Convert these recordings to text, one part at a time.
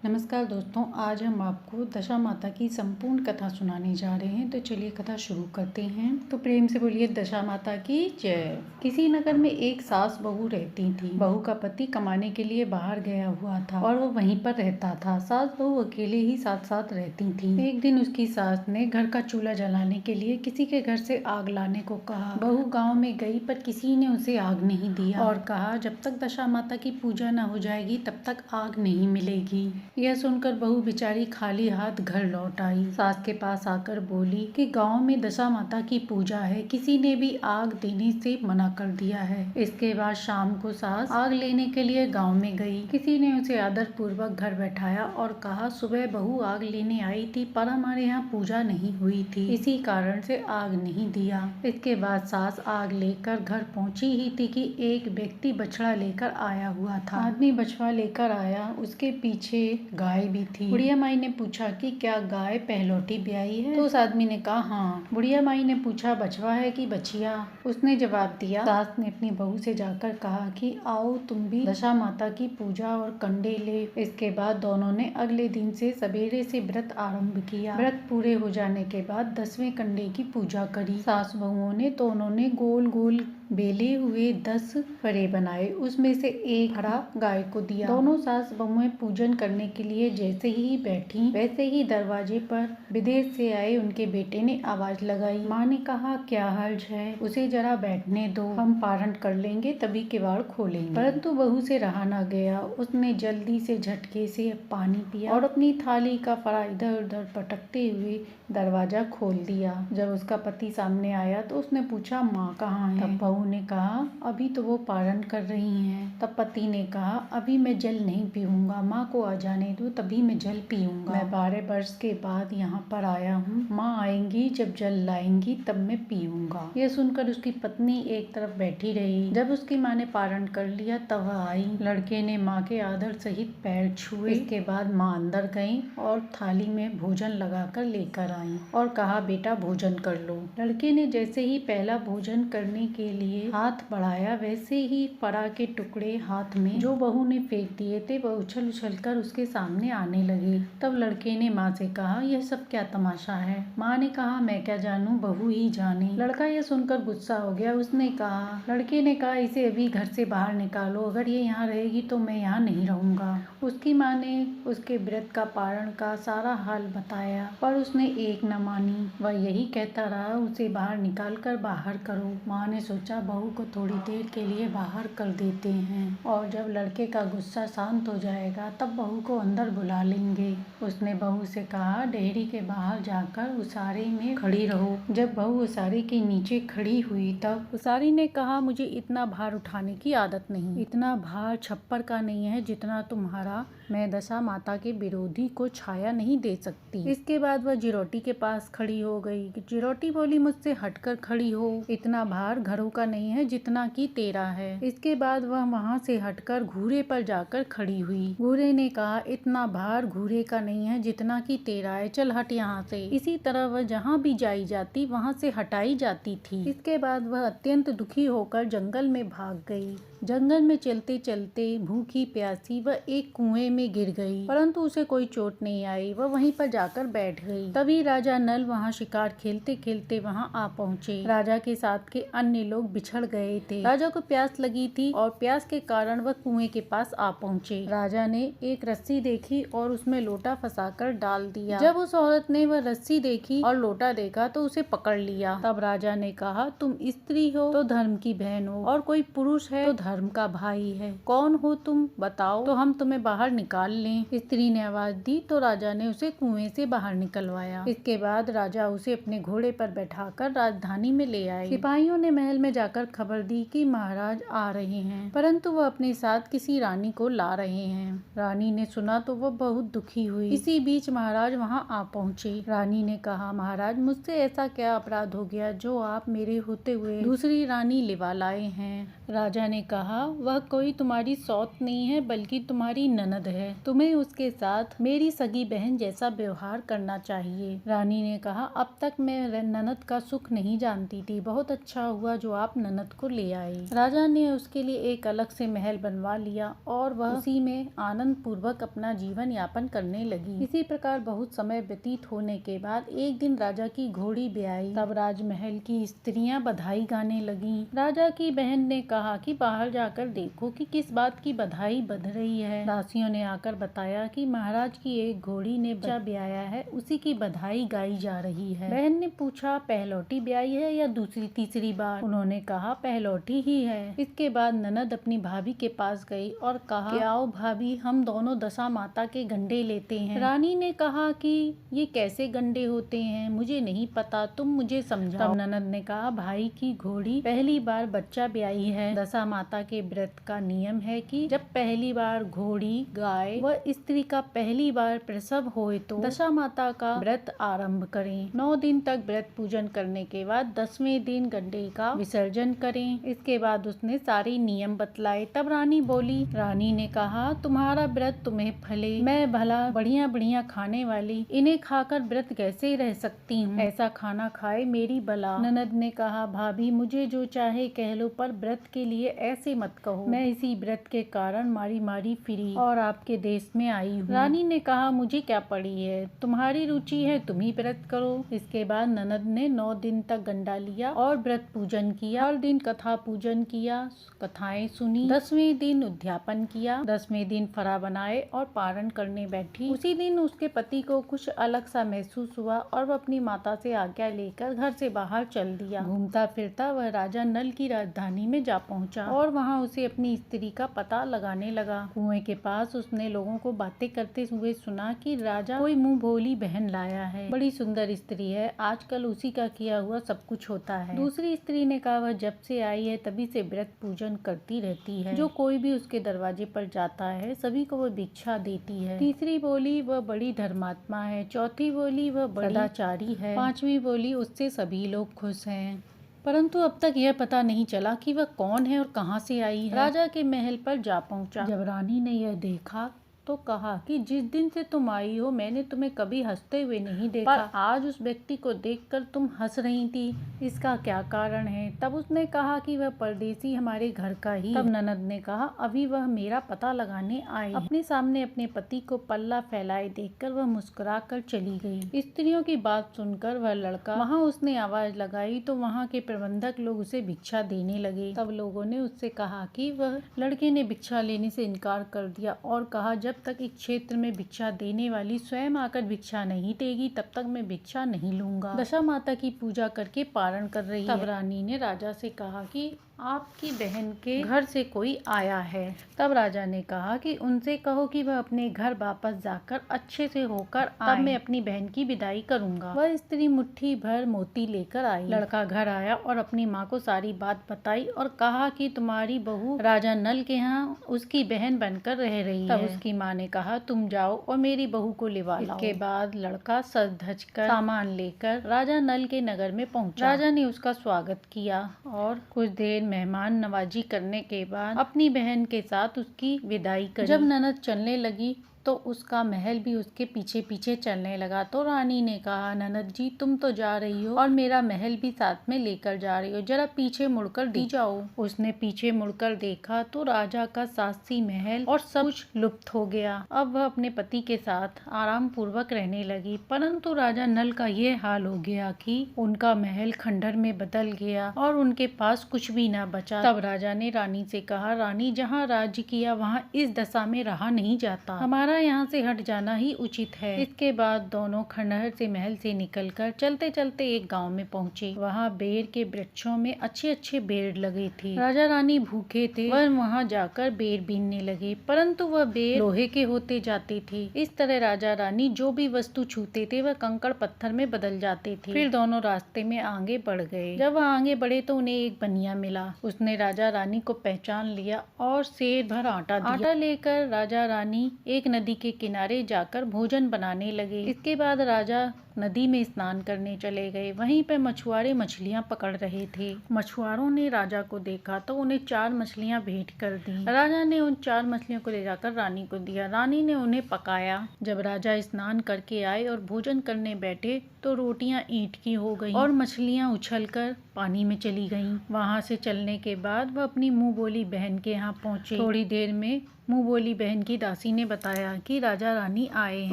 नमस्कार दोस्तों, आज हम आपको दशा माता की संपूर्ण कथा सुनाने जा रहे हैं। तो चलिए कथा शुरू करते हैं। तो प्रेम से बोलिए दशा माता की जय। किसी नगर में एक सास बहू रहती थी। बहू का पति कमाने के लिए बाहर गया हुआ था और वो वहीं पर रहता था। सास बहू अकेले ही साथ साथ रहती थी। एक दिन उसकी सास ने घर का चूल्हा जलाने के लिए किसी के घर से आग लाने को कहा। बहू गाँव में गई पर किसी ने उसे आग नहीं दिया और कहा जब तक दशा माता की पूजा न हो जाएगी तब तक आग नहीं मिलेगी। यह सुनकर बहू बेचारी खाली हाथ घर लौट आई। सास के पास आकर बोली कि गांव में दशा माता की पूजा है, किसी ने भी आग देने से मना कर दिया है। इसके बाद शाम को सास आग लेने के लिए गांव में गई। किसी ने उसे आदर पूर्वक घर बैठाया और कहा सुबह बहू आग लेने आई थी पर हमारे यहाँ पूजा नहीं हुई थी, इसी कारण से आग नहीं दिया। इसके बाद सास आग लेकर घर पहुंची ही थी कि एक व्यक्ति बछड़ा लेकर आया हुआ था। आदमी बछड़ा लेकर आया, उसके पीछे गाय भी थी। बुढ़िया माई ने पूछा कि क्या गाय पहलौठी ब्याई है? तो उस आदमी ने कहा हाँ। बुढ़िया माई ने पूछा बछवा है कि बछिया? उसने जवाब दिया। सास ने अपनी बहू से जाकर कहा कि आओ तुम भी दशा माता की पूजा और कंडे ले। इसके बाद दोनों ने अगले दिन से सवेरे से व्रत आरंभ किया। व्रत पूरे हो जाने के बाद 10वें कंडे की पूजा करी। सास बहुओं ने तो उन्होंने गोल गोल बेले हुए 10 फरे बनाए, उसमें से एक हरा गाय को दिया। दोनों सास बहुएं पूजन करने के लिए जैसे ही बैठी वैसे ही दरवाजे पर विदेश से आए उनके बेटे ने आवाज लगाई। माँ ने कहा क्या हर्ज है, उसे जरा बैठने दो, हम पारण कर लेंगे तभी किवाड़ खोलेंगे। परंतु बहू से रहा न गया। उसने जल्दी से झटके से पानी पिया और अपनी थाली का फरा इधर उधर पटकते हुए दरवाजा खोल दिया। जब उसका पति सामने आया तो उसने पूछा माँ कहाँ है? तब बहू ने कहा अभी तो वो पारण कर रही हैं। तब पति ने कहा अभी मैं जल नहीं पीऊंगा, माँ को आ जाने दो तभी मैं जल पीऊंगा। मैं 12 वर्ष के बाद यहाँ पर आया हूँ, माँ आएंगी जब जल लाएंगी तब मैं पीऊंगा। यह सुनकर उसकी पत्नी एक तरफ बैठी रही। जब उसकी माँ ने पारण कर लिया तब वह आई। लड़के ने माँ के आदर सहित पैर छुए। इसके बाद माँ अंदर गई और थाली में भोजन लगाकर लेकर आई और कहा बेटा भोजन कर लो। लड़के ने जैसे ही पहला भोजन करने के लिए हाथ बढ़ाया वैसे ही फरा के टुकड़े हाथ में जो बहू ने फेंक दिए थे वह उछल उछल कर उसके सामने आने लगे। तब लड़के ने माँ से कहा यह सब क्या तमाशा है? माँ ने कहा मैं क्या जानूं, बहू ही जाने। लड़का यह सुनकर गुस्सा हो गया। उसने कहा लड़के ने कहा इसे अभी घर से बाहर निकालो, अगर ये यहाँ रहेगी तो मैं यहाँ नहीं रहूंगा। उसकी माँ ने उसके व्रत का पारण का सारा हाल बताया पर उसने एक न मानी। वह यही कहता रहा उसे बाहर निकाल कर बाहर करो। माँ ने सोचा बहू को थोड़ी देर के लिए बाहर कर देते हैं और जब लड़के का गुस्सा शांत हो जाएगा तब बहू को अंदर बुला लेंगे। उसने बहू से कहा डेहरी के बाहर जाकर उसारे में खड़ी रहो। जब बहू उसारे के नीचे खड़ी हुई तब उसारी ने कहा मुझे इतना भार उठाने की आदत नहीं, इतना भार छप्पर का नहीं है जितना तुम्हारा। मैं दशा माता के विरोधी को छाया नहीं दे सकती। इसके बाद वह जिरोटी के पास खड़ी हो गई। जिरोटी बोली मुझसे हटकर खड़ी हो, इतना भार घरों का नहीं है जितना कि तेरा है। इसके बाद वह वहां से हटकर घूरे पर जाकर खड़ी हुई। घूरे ने कहा इतना भार घूरे का नहीं है जितना कि तेरा है, चल हट यहाँ से। इसी तरह वह जहाँ भी जाई जाती वहाँ से हटाई जाती थी। इसके बाद वह अत्यंत दुखी होकर जंगल में भाग गई। जंगल में चलते चलते भूखी प्यासी वह एक कुएं में गिर गई, परंतु उसे कोई चोट नहीं आई। वह वहीं पर जाकर बैठ गई। तभी राजा नल वहां शिकार खेलते खेलते वहां आ पहुंचे। राजा के साथ के अन्य लोग बिछड़ गए थे। राजा को प्यास लगी थी और प्यास के कारण वह कुएं के पास आ पहुंचे। राजा ने एक रस्सी देखी और उसमें लोटा फंसाकर डाल दिया। जब उस औरत ने वह रस्सी देखी और लोटा देखा तो उसे पकड़ लिया। तब राजा ने कहा तुम स्त्री हो तो धर्म की बहन हो और कोई पुरुष है तो धर्म का भाई है, कौन हो तुम बताओ तो हम तुम्हें बाहर निकाल लें। स्त्री ने आवाज दी तो राजा ने उसे कुएं से बाहर निकलवाया। इसके बाद राजा उसे अपने घोड़े पर बैठाकर राजधानी में ले आए। सिपाहियों ने महल में जाकर खबर दी कि महाराज आ रहे हैं, परंतु वह अपने साथ किसी रानी को ला रहे हैं। रानी ने सुना तो वह बहुत दुखी हुई। इसी बीच महाराज वहां आ पहुंचे। रानी ने कहा महाराज मुझसे ऐसा क्या अपराध हो गया जो आप मेरे होते हुए दूसरी रानी लिवा लाए हैं? राजा ने कहा कहा, वह कोई तुम्हारी सौत नहीं है बल्कि तुम्हारी ननद है। तुम्हें उसके साथ मेरी सगी बहन जैसा व्यवहार करना चाहिए। रानी ने कहा, अब तक मैं ननद का सुख नहीं जानती थी। बहुत अच्छा हुआ जो आप ननद को ले आए। राजा ने उसके लिए एक अलग से महल बनवा लिया और वह उसी में आनंद पूर्वक अपना जीवन यापन करने लगी। इसी प्रकार बहुत समय व्यतीत होने के बाद एक दिन राजा की घोड़ी ब्याई। तब राजमहल की स्त्रियां बधाई गाने लगी। राजा की बहन ने कहा कि बाहर जाकर देखो कि किस बात की बधाई बज रही है। दासियों ने आकर बताया कि महाराज की एक घोड़ी ने बच्चा ब्याया है, उसी की बधाई गाई जा रही है। बहन ने पूछा, पहलौटी ब्याई है या दूसरी तीसरी बार? उन्होंने कहा, पहलौटी ही है। इसके बाद ननद अपनी भाभी के पास गई और कहा कि आओ भाभी, हम दोनों दशा माता के गंडे लेते हैं। रानी ने कहा कि ये कैसे गंडे होते हैं, मुझे नहीं पता, तुम मुझे समझाओ। तब ननद ने कहा, भाई की घोड़ी पहली बार बच्चा ब्याई है। दशा माता के व्रत का नियम है कि जब पहली बार घोड़ी, गाय व स्त्री का पहली बार प्रसव होए तो दशा माता का व्रत आरंभ करें। 9 दिन तक व्रत पूजन करने के बाद 10वें दिन गंडे का विसर्जन करें। इसके बाद उसने सारे नियम बतलाए। तब रानी बोली, रानी ने कहा, तुम्हारा व्रत तुम्हें फले। मैं भला बढ़िया बढ़िया खाने वाली इन्हें खाकर व्रत कैसे रह सकती हूँ? ऐसा खाना खाए मेरी बला। ननद ने कहा, भाभी मुझे जो चाहे कह लो, पर व्रत के लिए ऐसे मत कहो। मैं इसी व्रत के कारण मारी मारी फिरी और आपके देश में आई हूँ। रानी ने कहा, मुझे क्या पड़ी है, तुम्हारी रुचि है, तुम ही व्रत करो। इसके बाद ननद ने 9 दिन तक गंडा लिया और व्रत पूजन किया। हर दिन कथा पूजन किया, कथाएं सुनी। 10वें दिन उद्यापन किया। 10वें दिन फरा बनाए और पारण करने बैठी। उसी दिन उसके पति को कुछ अलग सा महसूस हुआ और वह अपनी माता से आज्ञा लेकर घर से बाहर चल दिया। घूमता फिरता वह राजा नल की राजधानी में जा पहुंचा और वहां उसे अपनी स्त्री का पता लगाने लगा। कुएं के पास उसने लोगों को बातें करते हुए सुना कि राजा कोई मुंह भोली बहन लाया है, बड़ी सुंदर स्त्री है, आजकल उसी का किया हुआ सब कुछ होता है। दूसरी स्त्री ने कहा, वह जब से आई है तभी से व्रत पूजन करती रहती है, जो कोई भी उसके दरवाजे पर जाता है सभी को वह भिक्षा देती है। तीसरी बोली, वह बड़ी धर्मात्मा है। चौथी बोली, वह सदाचारी है। 5वीं बोली, उससे सभी लोग खुश हैं। परंतु अब तक यह पता नहीं चला कि वह कौन है और कहां से आई है। राजा के महल पर जा पहुंचा। जब रानी ने यह देखा तो कहा कि जिस दिन से तुम आई हो मैंने तुम्हें कभी हंसते हुए नहीं देखा, पर आज उस व्यक्ति को देखकर तुम हंस रही थी, इसका क्या कारण है? तब उसने कहा कि वह परदेसी हमारे घर का ही। तब ननद ने कहा, अभी वह मेरा पता लगाने आए। अपने सामने अपने पति को पल्ला फैलाए देखकर वह मुस्कुरा कर चली गई। स्त्रियों की बात सुनकर वह लड़का वहाँ उसने आवाज लगाई तो वहाँ के प्रबंधक लोग उसे भिक्षा देने लगे। तब लोगों ने उससे कहा कि वह लड़के ने भिक्षा लेने से इनकार कर दिया और कहा, जब तक इस क्षेत्र में भिक्षा देने वाली स्वयं आकर भिक्षा नहीं देगी तब तक मैं भिक्षा नहीं लूंगा। दशा माता की पूजा करके पारण कर रही है। तब रानी ने राजा से कहा कि आपकी बहन के घर से कोई आया है। तब राजा ने कहा कि उनसे कहो कि वह अपने घर वापस जाकर अच्छे से होकर आए, तब मैं अपनी बहन की विदाई करूंगा। वह स्त्री मुट्ठी भर मोती लेकर आई। लड़का घर आया और अपनी माँ को सारी बात बताई और कहा कि तुम्हारी बहू राजा नल के यहाँ उसकी बहन बनकर रह रही है। तब उसकी माँ ने कहा, तुम जाओ और मेरी बहू को लिवा लाओ। इसके बाद लड़का सज धज कर सामान लेकर राजा नल के नगर में पहुंचा। राजा ने उसका स्वागत किया और कुछ देर मेहमान नवाजी करने के बाद अपनी बहन के साथ उसकी विदाई करी। जब ननद चलने लगी तो उसका महल भी उसके पीछे पीछे चलने लगा। तो रानी ने कहा, ननद जी तुम तो जा रही हो और मेरा महल भी साथ में लेकर जा रही हो, जरा पीछे मुड़कर देख जाओ। उसने पीछे मुड़कर देखा तो राजा का सासी महल और सब कुछ लुप्त हो गया। अब वह अपने पति के साथ आराम पूर्वक रहने लगी, परंतु राजा नल का ये हाल हो गया कि उनका महल खंडर में बदल गया और उनके पास कुछ भी न बचा। तब राजा ने रानी से कहा, रानी जहाँ राज्य किया वहाँ इस दशा में रहा नहीं जाता, हमारा यहाँ से हट जाना ही उचित है। इसके बाद दोनों खंडहर से महल से निकलकर चलते चलते एक गांव में पहुँचे। वहाँ बेर के वृक्षों में अच्छे अच्छे बेर लगे थे। राजा रानी भूखे थे, वह वहाँ जाकर बेर बीनने लगे, परंतु वह बेर लोहे के होते जाते थे। इस तरह राजा रानी जो भी वस्तु छूते थे वह कंकड़ पत्थर में बदल जाते थे। फिर दोनों रास्ते में आगे बढ़ गए। जब वह आगे बढ़े तो उन्हें एक बनिया मिला। उसने राजा रानी को पहचान लिया और सेर भर आटा दिया। आटा लेकर राजा रानी एक नदी के किनारे जाकर भोजन बनाने लगे। इसके बाद राजा नदी में स्नान करने चले गए। वहीं पर मछुआरे मछलियां पकड़ रहे थे। मछुआरों ने राजा को देखा तो उन्हें 4 मछलियां भेंट कर दी। राजा ने उन 4 मछलियों को ले जाकर रानी को दिया। रानी ने उन्हें पकाया। जब राजा स्नान करके आए और भोजन करने बैठे तो रोटियां ईंट की हो गईं और मछलियां उछलकर पानी में चली गईं। वहां से चलने के बाद वह अपनी मुंह बोली बहन के यहाँ पहुंचे। थोड़ी देर में मुंह बोली बहन की दासी ने बताया कि राजा रानी आए हैं।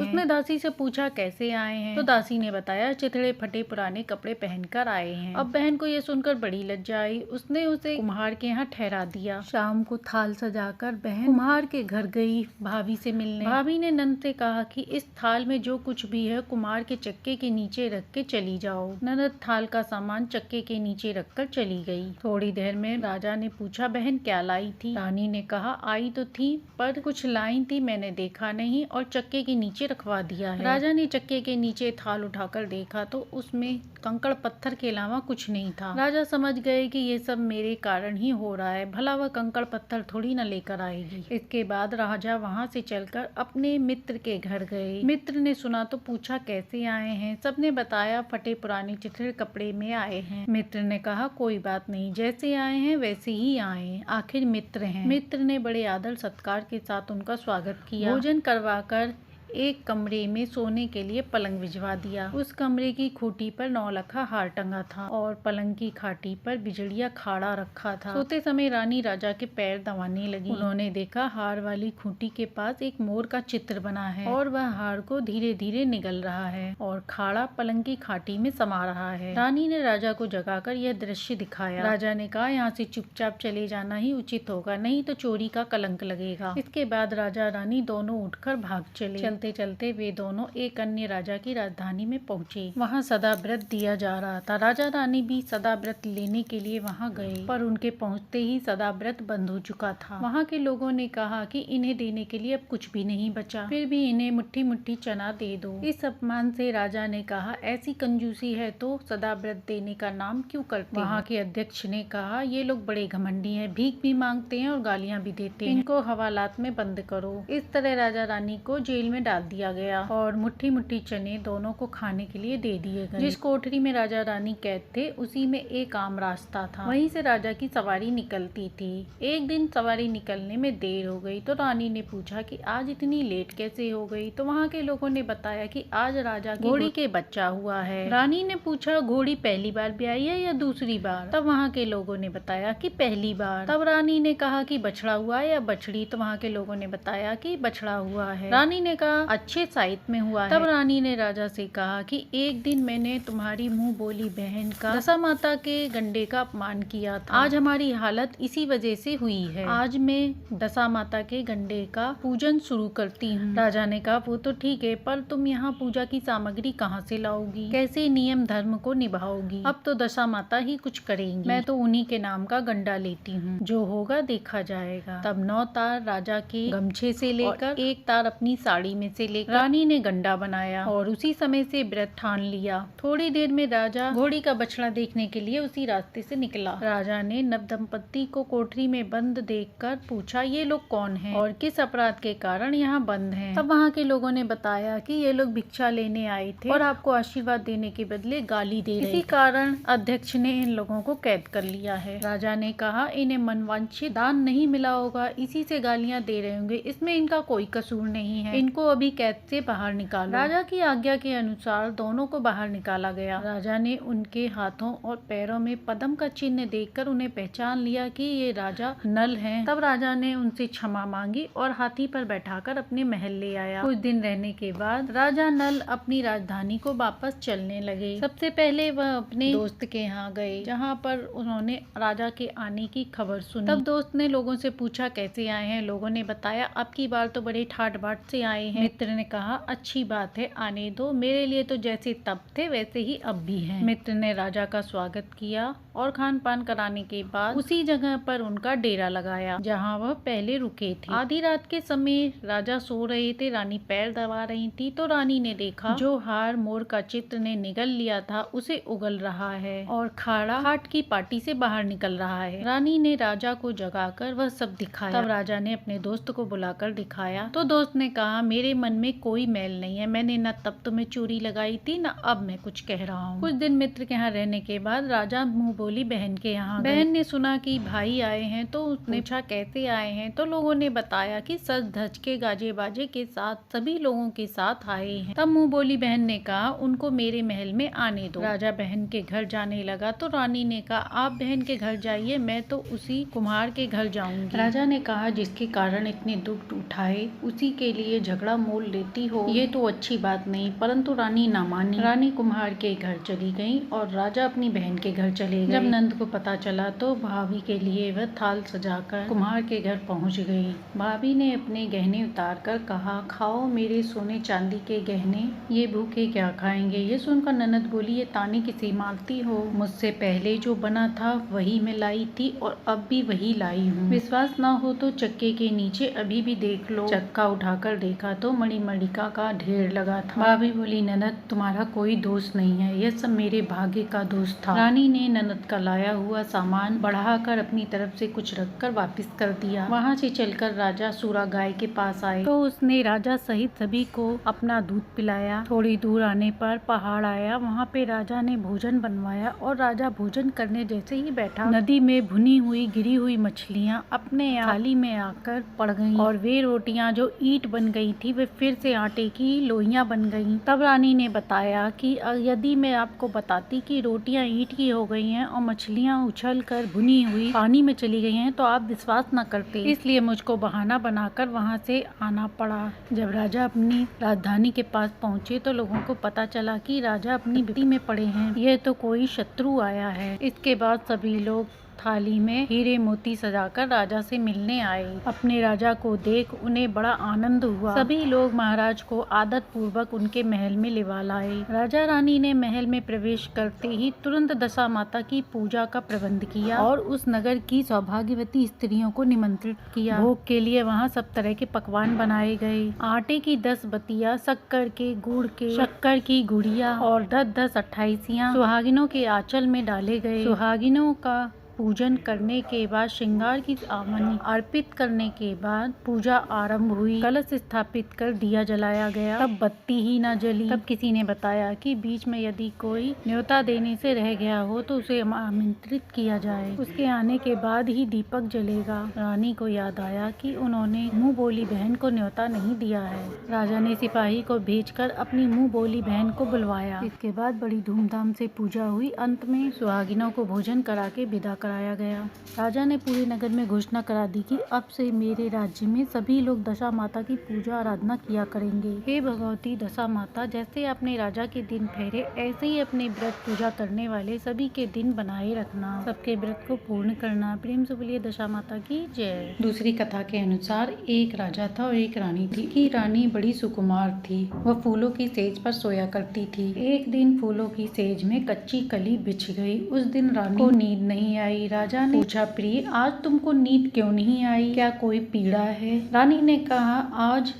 उसने दासी से पूछा कैसे आए हैं, तो दासी ने बताया चिथड़े फटे पुराने कपड़े पहनकर आए हैं। अब बहन को यह सुनकर बड़ी लज्जा आई। उसने उसे कुम्हार के यहाँ ठहरा दिया। शाम को थाल सजाकर बहन कुम्हार के घर गई भाभी से मिलने। भाभी ने नंद से कहा कि इस थाल में जो कुछ भी है कुम्हार के चक्के के नीचे रख के चली जाओ। ननद थाल का सामान चक्के के नीचे रखकर चली गई। थोड़ी देर में राजा ने पूछा बहन क्या लाई थी। रानी ने कहा आई तो थी पर कुछ लाई थी मैंने देखा नहीं और चक्के के नीचे रखवा दिया है। राजा ने चक्के के नीचे थाल उठाकर देखा तो उसमें कंकड़ पत्थर के अलावा कुछ नहीं था। राजा समझ गए कि ये सब मेरे कारण ही हो रहा है, भला वह कंकड़ पत्थर थोड़ी न लेकर आएगी। इसके बाद राजा वहाँ से चलकर अपने मित्र के घर गए। मित्र ने सुना तो पूछा कैसे आए हैं। सबने बताया फटे पुराने चिथड़े कपड़े में आए हैं। मित्र ने कहा कोई बात नहीं, जैसे आए हैं वैसे ही आए, आखिर मित्र हैं। मित्र ने बड़े आदर सत्कार के साथ उनका स्वागत किया। भोजन करवाकर एक कमरे में सोने के लिए पलंग भिजवा दिया। उस कमरे की खूंटी पर 9 लखा हार टंगा था और पलंग की खाटी पर बिजड़िया खाड़ा रखा था। सोते समय रानी राजा के पैर दबाने लगी। उन्होंने देखा हार वाली खूंटी के पास एक मोर का चित्र बना है और वह हार को धीरे धीरे निगल रहा है और खाड़ा पलंग की खाटी में समा रहा है। रानी ने राजा को जगाकर यह दृश्य दिखाया। राजा ने कहा यहाँ से चुपचाप चले जाना ही उचित होगा, नहीं तो चोरी का कलंक लगेगा। इसके बाद राजा रानी दोनों उठकर भाग चले। चलते चलते वे दोनों एक अन्य राजा की राजधानी में पहुंचे। वहां सदा व्रत दिया जा रहा था। राजा रानी भी सदा व्रत लेने के लिए वहां गए पर उनके पहुंचते ही सदा व्रत बंद हो चुका था। वहां के लोगों ने कहा कि इन्हें देने के लिए अब कुछ भी नहीं बचा, फिर भी इन्हें मुट्ठी मुट्ठी चना दे दो। इस अपमान से राजा ने कहा ऐसी कंजूसी है तो सदा व्रत देने का नाम क्यों करते। वहाँ के अध्यक्ष ने कहा ये लोग बड़े घमंडी हैं, भीख भी मांगते हैं और गालियाँ भी देते हैं, इनको हवालात में बंद करो। इस तरह राजा रानी को जेल में डाल दिया गया और मुट्ठी मुट्ठी चने दोनों को खाने के लिए दे दिए गए। जिस कोठरी में राजा रानी कैद थे उसी में एक आम रास्ता था, वहीं से राजा की सवारी निकलती थी। एक दिन सवारी निकलने में देर हो गई तो रानी ने पूछा कि आज इतनी लेट कैसे हो गई। तो वहाँ के लोगों ने बताया कि आज राजा की घोड़ी के बच्चा हुआ है। रानी ने पूछा घोड़ी पहली बार ब्याई है या दूसरी बार। तब वहाँ के लोगों ने बताया कि पहली बार। तब रानी ने कहा कि बछड़ा हुआ है या बछड़ी। तो वहाँ के लोगों ने बताया कि बछड़ा हुआ है। रानी ने कहा अच्छे साहित्य में हुआ है। तब रानी ने राजा से कहा कि एक दिन मैंने तुम्हारी मुंह बोली बहन का दशा माता के गंडे का अपमान किया था। आज हमारी हालत इसी वजह से हुई है। आज मैं दशा माता के गंडे का पूजन शुरू करती हूँ। राजा ने कहा वो तो ठीक है, पर तुम यहाँ पूजा की सामग्री कहाँ से लाओगी, कैसे नियम धर्म को निभाओगी। अब तो दशा माता ही कुछ करेंगी, मैं तो उन्हीं के नाम का गंडा लेती हूँ, जो होगा देखा जाएगा। तब 9 तार राजा के गमछे से लेकर 1 तार अपनी साड़ी में से लेकर रानी ने गंडा बनाया और उसी समय से व्रत ठान लिया। थोड़ी देर में राजा घोड़ी का बछड़ा देखने के लिए उसी रास्ते से निकला। राजा ने नवदंपति को कोठरी में बंद देखकर पूछा ये लोग कौन हैं और किस अपराध के कारण यहाँ बंद हैं। तब वहाँ के लोगों ने बताया कि ये लोग भिक्षा लेने आए थे और आपको आशीर्वाद देने के बदले गाली दे रहे थे। इसी कारण अध्यक्ष ने इन लोगों को कैद कर लिया है। राजा ने कहा इन्हें मनवांछित दान नहीं मिला होगा, इसी से गालियाँ दे रहे होंगे, इसमें इनका कोई कसूर नहीं है, इनको अभी कैद से बाहर निकालो। राजा की आज्ञा के अनुसार दोनों को बाहर निकाला गया। राजा ने उनके हाथों और पैरों में पद्म का चिन्ह देखकर उन्हें पहचान लिया कि ये राजा नल हैं। तब राजा ने उनसे क्षमा मांगी और हाथी पर बैठाकर अपने महल ले आया। कुछ दिन रहने के बाद राजा नल अपनी राजधानी को वापस चलने लगे। सबसे पहले वह अपने दोस्त के यहाँ गए, जहाँ पर उन्होंने राजा के आने की खबर सुनी। तब दोस्त ने लोगों से पूछा कैसे आए हैं। लोगों ने बताया अब की बार तो बड़े ठाट बाट से आए हैं। मित्र ने कहा अच्छी बात है, आने दो, मेरे लिए तो जैसे तब थे वैसे ही अब भी हैं। मित्र ने राजा का स्वागत किया और खान पान कराने के बाद उसी जगह पर उनका डेरा लगाया जहाँ वह पहले रुके थे। आधी रात के समय राजा सो रहे थे, रानी पैर दबा रही थी तो रानी ने देखा जो हार मोर का चित्र ने निगल लिया था उसे उगल रहा है और खाड़ा खाट की पार्टी से बाहर निकल रहा है। रानी ने राजा को जगाकर वह सब दिखाया। तब राजा ने अपने दोस्त को बुलाकर दिखाया तो दोस्त ने कहा, मेरे मन में कोई मैल नहीं है, मैंने न तब तुम्हें चोरी लगाई थी न अब मैं कुछ कह रहा हूँ। कुछ दिन मित्र के यहाँ रहने के बाद राजा मुँह बोली बहन के यहाँ। बहन ने सुना कि भाई आए हैं तो उसने पूछा कैसे आए हैं तो लोगों ने बताया कि सज धज के गाजे बाजे के साथ सभी लोगों के साथ आए हैं। तब मुँह बोली बहन ने कहा, उनको मेरे महल में आने दो। राजा बहन के घर जाने लगा तो रानी ने कहा, आप बहन के घर जाइए, मैं तो उसी कुम्हार के घर जाऊंगी। राजा ने कहा, जिसके कारण इतने दुख उठाए उसी के लिए झगड़ा मोल लेती हो, ये तो अच्छी बात नहीं। परंतु रानी ना मानी। रानी कुम्हार के घर चली गई और राजा अपनी बहन के घर चले गए। जब नंद को पता चला तो भाभी के लिए वह थाल सजाकर कुम्हार के घर पहुंच गई। भाभी ने अपने गहने उतार कर कहा, खाओ मेरे सोने चांदी के गहने, ये भूखे क्या खाएंगे। ये सुनकर ननद बोली, ये ताने किसे मारती हो, मुझसे पहले जो बना था वही मैं लाई थी और अब भी वही लाई हूँ। विश्वास ना हो तो चक्के के नीचे अभी भी देख लो। चक्का उठाकर देखा तो मणिमणिका का ढेर लगा था। भाभी बोली, ननद तुम्हारा कोई दोष नहीं है, यह सब मेरे भाग्य का दोष था। रानी ने ननद का लाया हुआ सामान बढ़ाकर अपनी तरफ से कुछ रखकर वापस कर दिया। वहाँ से चलकर राजा सूरा गाय के पास आए तो उसने राजा सहित सभी को अपना दूध पिलाया। थोड़ी दूर आने पर पहाड़ आया, वहाँ पे राजा ने भोजन बनवाया और राजा भोजन करने जैसे ही बैठा, नदी में भुनी हुई गिरी हुई मछलियाँ अपने थाली में आकर पड़ गईं और वे रोटियां जो ईंट बन गई थी वे फिर से आटे की लोइयां बन गईं। तब रानी ने बताया कि यदि मैं आपको बताती कि रोटियां ईंट की हो गई हैं और मछलियां उछल कर भुनी हुई पानी में चली गई हैं तो आप विश्वास न करते, इसलिए मुझको बहाना बनाकर वहां से आना पड़ा। जब राजा अपनी राजधानी के पास पहुंचे तो लोगों को पता चला कि राजा अपनी विपत्ति में पड़े हैं, यह तो कोई शत्रु आया है। इसके बाद सभी लोग थाली में हीरे मोती सजाकर राजा से मिलने आए। अपने राजा को देख उन्हें बड़ा आनंद हुआ। सभी लोग महाराज को आदर पूर्वक उनके महल में लिवा लाए। राजा रानी ने महल में प्रवेश करते ही तुरंत दशा माता की पूजा का प्रबंध किया और उस नगर की सौभाग्यवती स्त्रियों को निमंत्रित किया। भोग के लिए वहाँ सब तरह के पकवान बनाए गए। आटे की 10 बतिया, शक्कर के, गुड़ के, शक्कर की गुड़िया और 10-10 अट्ठाईसियाँ सुहागिनों के आंचल में डाले गए। सुहागिनों का पूजन करने के बाद श्रृंगार की सामग्री अर्पित करने के बाद पूजा आरंभ हुई। कलश स्थापित कर दिया जलाया गया, तब बत्ती ही न जली। तब किसी ने बताया कि बीच में यदि कोई न्योता देने से रह गया हो तो उसे आमंत्रित किया जाए, उसके आने के बाद ही दीपक जलेगा। रानी को याद आया कि उन्होंने मुँह बोली बहन को न्योता नहीं दिया है। राजा ने सिपाही को भेजकर अपनी मुँह बोली बहन को बुलवाया। इसके बाद बड़ी धूमधाम से पूजा हुई। अंत में सुहागिनों को भोजन करा के विदा कराया गया। राजा ने पूरे नगर में घोषणा करा दी कि अब से मेरे राज्य में सभी लोग दशा माता की पूजा आराधना किया करेंगे। हे भगवती दशा माता, जैसे आपने राजा के दिन फेरे ऐसे ही अपने व्रत पूजा करने वाले सभी के दिन बनाए रखना, सबके व्रत को पूर्ण करना। प्रेम से बोलिए दशा माता की जय। दूसरी कथा के अनुसार एक राजा था और एक रानी थी। की रानी बड़ी सुकुमार थी, वह फूलों की सेज पर सोया करती थी। एक दिन फूलों की सेज में कच्ची कली बिछ गई। उस दिन रानी को नींद नहीं आई। राजा ने पूछा, प्रिय आज तुमको नींद क्यों नहीं आई, क्या कोई पीड़ा है। रानी ने कहा, आज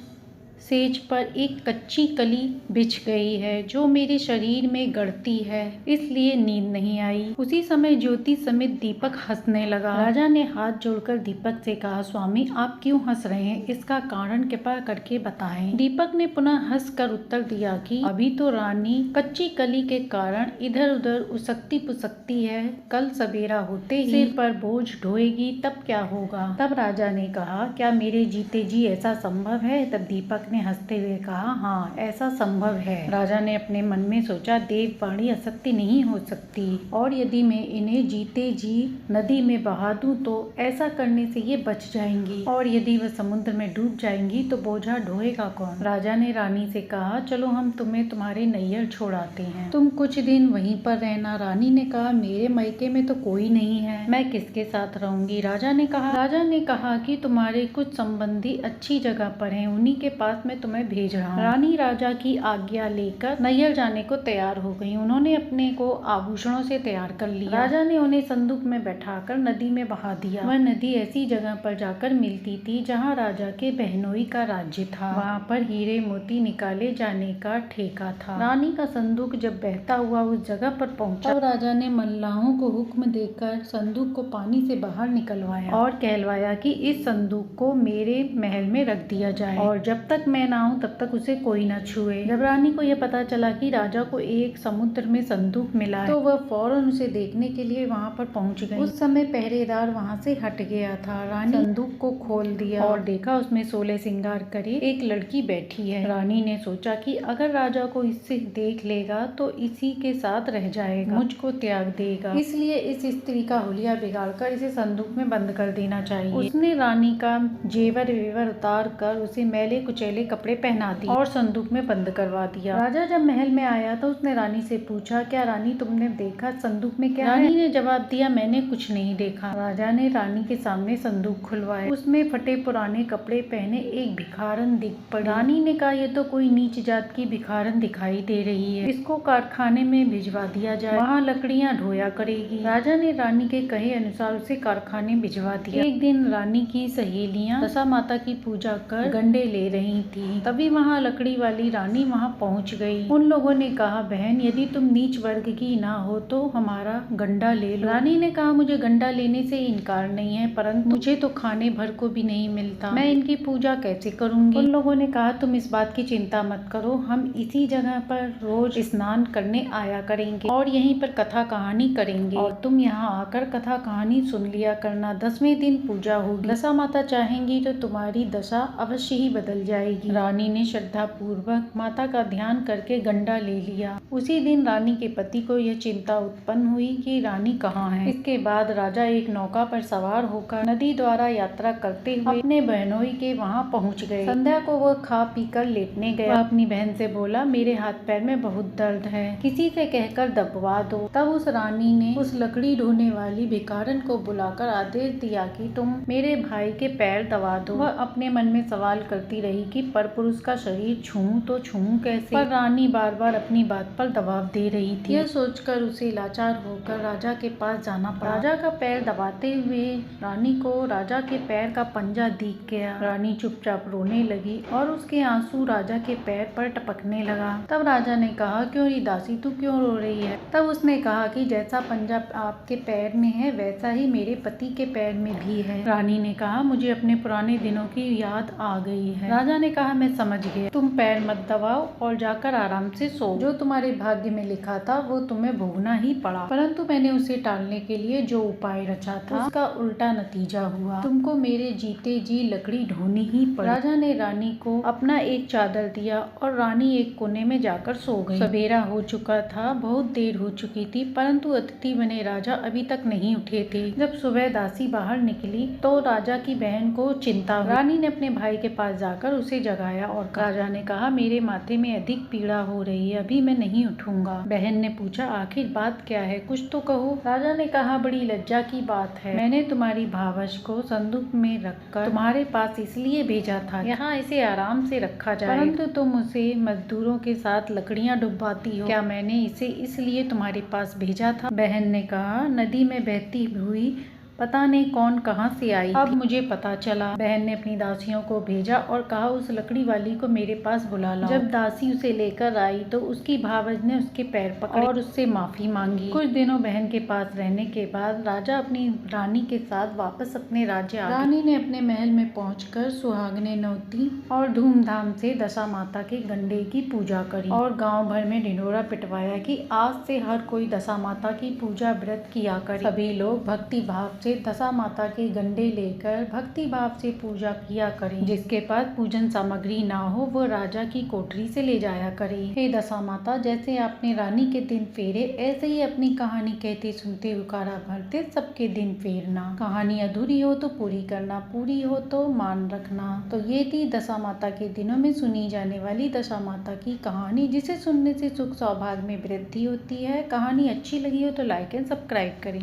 सेज पर एक कच्ची कली बिछ गई है जो मेरे शरीर में गड़ती है, इसलिए नींद नहीं आई। उसी समय ज्योति समेत दीपक हंसने लगा। राजा ने हाथ जोड़कर दीपक से कहा, स्वामी आप क्यों हंस रहे हैं, इसका कारण कृपा करके बताएं। दीपक ने पुनः हंसकर उत्तर दिया कि अभी तो रानी कच्ची कली के कारण इधर उधर उसकती पुसकती है, कल सवेरा होते ही सिर पर बोझ ढोएगी तब क्या होगा। तब राजा ने कहा, क्या मेरे जीते जी ऐसा संभव है। तब दीपक ने हंसते हुए कहा, हाँ ऐसा संभव है। राजा ने अपने मन में सोचा, देववाणी असत्य नहीं हो सकती और यदि मैं इन्हें जीते जी नदी में बहा दूं तो ऐसा करने से ये बच जाएंगी और यदि वह समुद्र में डूब जाएंगी तो बोझा ढोएगा कौन। राजा ने रानी से कहा, चलो हम तुम्हें तुम्हारे नैयर छोड़ाते हैं, तुम कुछ दिन वहीं पर रहना। रानी ने कहा, मेरे मायके में तो कोई नहीं है, मैं किसके साथ रहूंगी। राजा ने कहा कि तुम्हारे कुछ संबंधी अच्छी जगह पर हैं, उन्हीं के पास साथ में तुम्हें भेज रहा हूँ। रानी राजा की आज्ञा लेकर नैहर जाने को तैयार हो गई। उन्होंने अपने को आभूषणों से तैयार कर लिया। राजा ने उन्हें संदूक में बैठाकर नदी में बहा दिया। वह नदी ऐसी जगह पर जाकर मिलती थी जहाँ राजा के बहनोई का राज्य था। वहाँ पर हीरे मोती निकाले जाने का ठेका था। रानी का संदूक जब बहता हुआ उस जगह पर पहुँचा, तब राजा ने मल्लाहों को हुक्म देकर संदूक को पानी से बाहर निकलवाया और कहलवाया कि इस संदूक को मेरे महल में रख दिया जाए और जब तक मैं ना आऊं तब तक उसे कोई न छुए। जब रानी को यह पता चला कि राजा को एक समुद्र में संदूक मिला है, तो वह फौरन उसे देखने के लिए वहाँ पर पहुँच गई। उस समय पहरेदार वहाँ से हट गया था। रानी संदूक को खोल दिया और देखा उसमें 16 श्रृंगार करे एक लड़की बैठी है। रानी ने सोचा कि अगर राजा को इससे देख लेगा तो इसी के साथ रह जाएगा, मुझको त्याग देगा, इसलिए इस स्त्री का हुलिया बिगाड़कर इसे संदूक में बंद कर देना चाहिए। उसने रानी का जेवर वेवर उतार कर उसे मैले कुचैले कपड़े पहना दिए और संदूक में बंद करवा दिया। राजा जब महल में आया तो उसने रानी से पूछा, क्या रानी तुमने देखा संदूक में क्या है? रानी ने जवाब दिया, मैंने कुछ नहीं देखा। राजा ने रानी के सामने संदूक खुलवाया। उसमें फटे पुराने कपड़े पहने एक भिखारन दिख पड़ी। रानी ने कहा, यह तो कोई नीच जात की भिखारन दिखाई दे रही है, इसको कारखाने में भिजवा दिया जाए, वहाँ लकड़ियाँ ढोया करेगी। राजा ने रानी के कहे अनुसार उसे कारखाने भिजवा दिया। एक दिन रानी की सहेलियाँ दशा माता की पूजा कर गंडे ले रही थी। तभी वहाँ लकड़ी वाली रानी वहाँ पहुँच गई। उन लोगों ने कहा, बहन यदि तुम नीच वर्ग की ना हो तो हमारा गंडा ले लो। रानी ने कहा, मुझे गंडा लेने से इनकार नहीं है, परंतु मुझे तो खाने भर को भी नहीं मिलता, मैं इनकी पूजा कैसे करूँगी? उन लोगों ने कहा, तुम इस बात की चिंता मत करो, हम इसी जगह पर रोज स्नान करने आया करेंगे और यहीं पर कथा कहानी करेंगे और तुम यहाँ आकर कथा कहानी सुन लिया करना। 10वें दिन पूजा होगी, दशा माता चाहेंगी तो तुम्हारी दशा अवश्य ही बदल जाएगी। रानी ने श्रद्धा पूर्वक माता का ध्यान करके गंडा ले लिया। उसी दिन रानी के पति को यह चिंता उत्पन्न हुई कि रानी कहाँ है। इसके बाद राजा एक नौका पर सवार होकर नदी द्वारा यात्रा करते हुए अपने बहनोई के वहाँ पहुँच गए। संध्या को वह खा पी कर लेटने गया। वह अपनी बहन से बोला, मेरे हाथ पैर में बहुत दर्द है, किसी से कहकर दबवा दो। तब उस रानी ने उस लकड़ी ढोने वाली भिखारन को बुलाकर आदेश दिया कि तुम मेरे भाई के पैर दबा दो। वह अपने मन में सवाल करती रही कि परपुरुष का शरीर छूऊं तो छूऊं कैसे, पर रानी बार बार अपनी बात पर दबाव दे रही थी। यह सोचकर उसे लाचार होकर राजा के पास जाना पड़ा। राजा का पैर दबाते हुए रानी को राजा के पैर का पंजा दिख गया। रानी चुपचाप रोने लगी और उसके आंसू राजा के पैर पर टपकने लगा। तब राजा ने कहा, क्यों री दासी तू क्यों रो रही है? तब उसने कहा कि जैसा पंजा आपके पैर में है वैसा ही मेरे पति के पैर में भी है। रानी ने कहा, मुझे अपने पुराने दिनों की याद आ गई है। राजा ने कहा, मैं समझ गया, तुम पैर मत दबाओ और जाकर आराम से सो। जो तुम्हारे भाग्य में लिखा था वो तुम्हें भोगना ही पड़ा, परंतु मैंने उसे टालने के लिए जो उपाय रचा था उसका उल्टा नतीजा हुआ। तुमको मेरे जीते जी लकड़ी ढोनी ही पड़ी। राजा ने रानी को अपना एक चादर दिया और रानी एक कोने में जाकर सो गई। सवेरा हो चुका था, बहुत देर हो चुकी थी, परंतु अतिथि बने राजा अभी तक नहीं उठे थे। जब सुबह दासी बाहर निकली तो राजा की बहन को चिंता हुई। रानी ने अपने भाई के पास जाकर उसे जगाया और राजा ने कहा, मेरे माथे में अधिक पीड़ा हो रही है, अभी मैं नहीं उठूंगा। बहन ने पूछा, आखिर बात क्या है, कुछ तो कहो। राजा ने कहा, बड़ी लज्जा की बात है, मैंने तुम्हारी भावश को संदूक में रखकर तुम्हारे पास इसलिए भेजा था यहाँ इसे आराम से रखा जाए, परंतु तुम उसे मजदूरों के साथ लकड़ियाँ डुबाती हो। क्या मैंने इसे इसलिए तुम्हारे पास भेजा था? बहन ने कहा, नदी में बहती हुई पता नहीं कौन कहाँ से आई, अब मुझे पता चला। बहन ने अपनी दासियों को भेजा और कहा, उस लकड़ी वाली को मेरे पास बुला लाओ। जब दासी उसे लेकर आई तो उसकी भावज ने उसके पैर पकड़े और उससे माफी मांगी। कुछ दिनों बहन के पास रहने के बाद राजा अपनी रानी के साथ वापस अपने राज्य आ गया। रानी ने अपने महल में पहुंचकर सुहागने नौती और धूमधाम से दशा माता के गंडे की पूजा करी और गाँव भर में ढिंढोरा पिटवाया कि आज से हर कोई दशा माता की पूजा व्रत किया करे। सभी लोग भक्ति भाव से दशा माता के गंडे लेकर भक्ति भाव से पूजा किया करें। जिसके पास पूजन सामग्री ना हो वो राजा की कोठरी से ले जाया करे। हे दशा माता, जैसे आपने रानी के दिन फेरे ऐसे ही अपनी कहानी कहते सुनते उकारा भरते सबके दिन फेरना। कहानी अधूरी हो तो पूरी करना, पूरी हो तो मान रखना। तो ये थी दशा माता के दिनों में सुनी जाने वाली दशा माता की कहानी, जिसे सुनने से सुख सौभाग्य में वृद्धि होती है। कहानी अच्छी लगी हो तो लाइक एंड सब्सक्राइब करें।